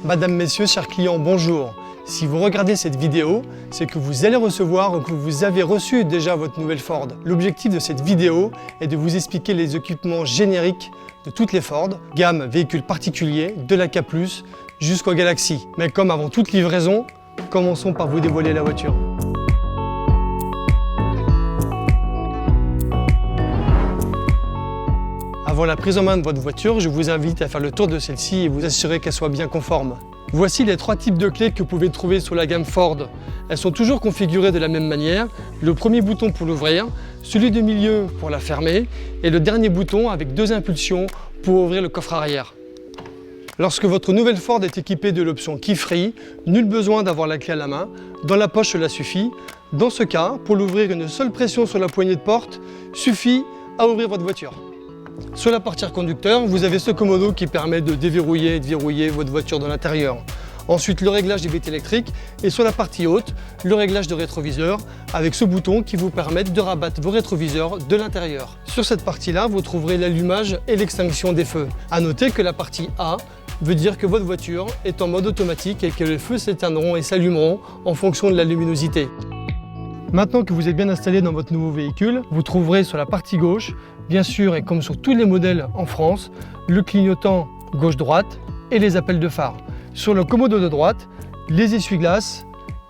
Madame, Messieurs, chers clients, bonjour. Si vous regardez cette vidéo, c'est que vous allez recevoir ou que vous avez reçu déjà votre nouvelle Ford. L'objectif de cette vidéo est de vous expliquer les équipements génériques de toutes les Ford, gamme véhicules particuliers, de la K+, jusqu'au Galaxy. Mais comme avant toute livraison, commençons par vous dévoiler la voiture. Avant la prise en main de votre voiture, je vous invite à faire le tour de celle-ci et vous assurer qu'elle soit bien conforme. Voici les 3 types de clés que vous pouvez trouver sur la gamme Ford. Elles sont toujours configurées de la même manière. Le premier bouton pour l'ouvrir, celui du milieu pour la fermer et le dernier bouton avec 2 impulsions pour ouvrir le coffre arrière. Lorsque votre nouvelle Ford est équipée de l'option Key Free, nul besoin d'avoir la clé à la main. Dans la poche, cela suffit. Dans ce cas, pour l'ouvrir, une seule pression sur la poignée de porte suffit à ouvrir votre voiture. Sur la partie conducteur, vous avez ce commodo qui permet de déverrouiller et de verrouiller votre voiture de l'intérieur. Ensuite, le réglage des vitres électriques et sur la partie haute, le réglage de rétroviseur avec ce bouton qui vous permet de rabattre vos rétroviseurs de l'intérieur. Sur cette partie-là, vous trouverez l'allumage et l'extinction des feux. À noter que la partie A veut dire que votre voiture est en mode automatique et que les feux s'éteindront et s'allumeront en fonction de la luminosité. Maintenant que vous êtes bien installé dans votre nouveau véhicule, vous trouverez sur la partie gauche, bien sûr et comme sur tous les modèles en France, le clignotant gauche-droite et les appels de phare. Sur le commodo de droite, les essuie-glaces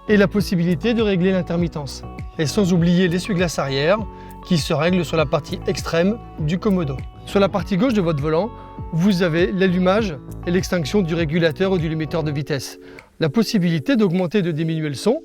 et la possibilité de régler l'intermittence. Et sans oublier l'essuie-glace arrière qui se règle sur la partie extrême du commodo. Sur la partie gauche de votre volant, vous avez l'allumage et l'extinction du régulateur ou du limiteur de vitesse. La possibilité d'augmenter et de diminuer le son.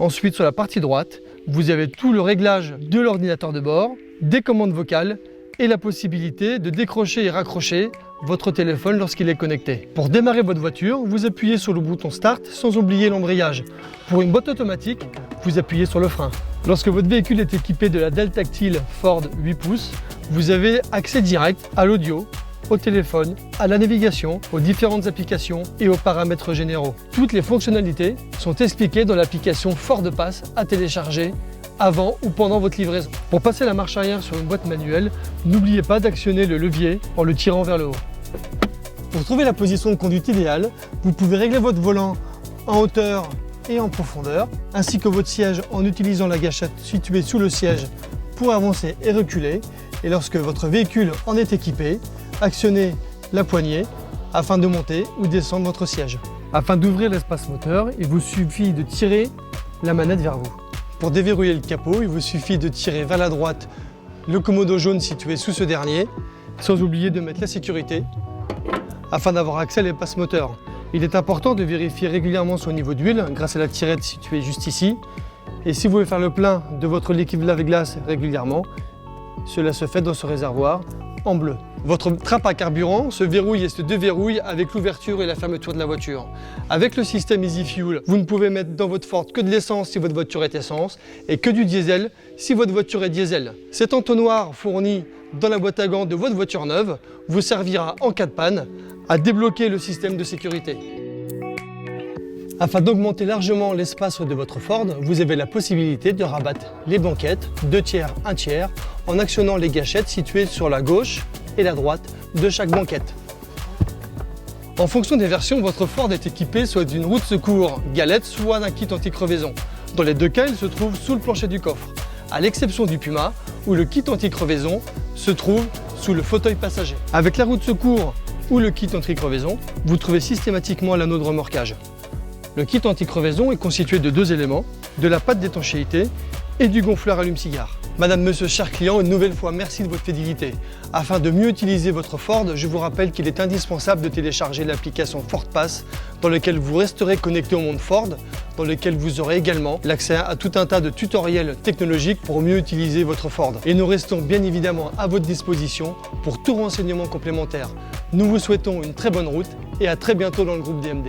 Ensuite, sur la partie droite, vous avez tout le réglage de l'ordinateur de bord, des commandes vocales et la possibilité de décrocher et raccrocher votre téléphone lorsqu'il est connecté. Pour démarrer votre voiture, vous appuyez sur le bouton Start sans oublier l'embrayage. Pour une boîte automatique, vous appuyez sur le frein. Lorsque votre véhicule est équipé de la dalle tactile Ford 8 pouces, vous avez accès direct à l'audio, au téléphone, à la navigation, aux différentes applications et aux paramètres généraux. Toutes les fonctionnalités sont expliquées dans l'application Ford Pass à télécharger avant ou pendant votre livraison. Pour passer la marche arrière sur une boîte manuelle, n'oubliez pas d'actionner le levier en le tirant vers le haut. Pour trouver la position de conduite idéale, vous pouvez régler votre volant en hauteur et en profondeur, ainsi que votre siège en utilisant la gâchette située sous le siège pour avancer et reculer. Et lorsque votre véhicule en est équipé, actionnez la poignée afin de monter ou descendre votre siège. Afin d'ouvrir l'espace moteur, il vous suffit de tirer la manette vers vous. Pour déverrouiller le capot, il vous suffit de tirer vers la droite le commodo jaune situé sous ce dernier, sans oublier de mettre la sécurité afin d'avoir accès à l'espace moteur. Il est important de vérifier régulièrement son niveau d'huile grâce à la tirette située juste ici. Et si vous voulez faire le plein de votre liquide lave-glace régulièrement, cela se fait dans ce réservoir en bleu. Votre trappe à carburant se verrouille et se déverrouille avec l'ouverture et la fermeture de la voiture. Avec le système Easy Fuel, vous ne pouvez mettre dans votre Ford que de l'essence si votre voiture est essence et que du diesel si votre voiture est diesel. Cet entonnoir fourni dans la boîte à gants de votre voiture neuve vous servira en cas de panne à débloquer le système de sécurité. Afin d'augmenter largement l'espace de votre Ford, vous avez la possibilité de rabattre les banquettes 2 tiers, 1 tiers en actionnant les gâchettes situées sur la gauche et la droite de chaque banquette. En fonction des versions, votre Ford est équipé soit d'une roue de secours galette, soit d'un kit anti-crevaison. Dans les 2 cas, il se trouve sous le plancher du coffre, à l'exception du Puma, où le kit anti-crevaison se trouve sous le fauteuil passager. Avec la roue de secours ou le kit anti-crevaison, vous trouvez systématiquement l'anneau de remorquage. Le kit anti-crevaison est constitué de 2 éléments, de la pâte d'étanchéité et du gonfleur allume-cigare. Madame, Monsieur, chers clients, une nouvelle fois, merci de votre fidélité. Afin de mieux utiliser votre Ford, je vous rappelle qu'il est indispensable de télécharger l'application Ford Pass, dans laquelle vous resterez connecté au monde Ford, dans lequel vous aurez également l'accès à tout un tas de tutoriels technologiques pour mieux utiliser votre Ford. Et nous restons bien évidemment à votre disposition pour tout renseignement complémentaire. Nous vous souhaitons une très bonne route et à très bientôt dans le groupe DMD.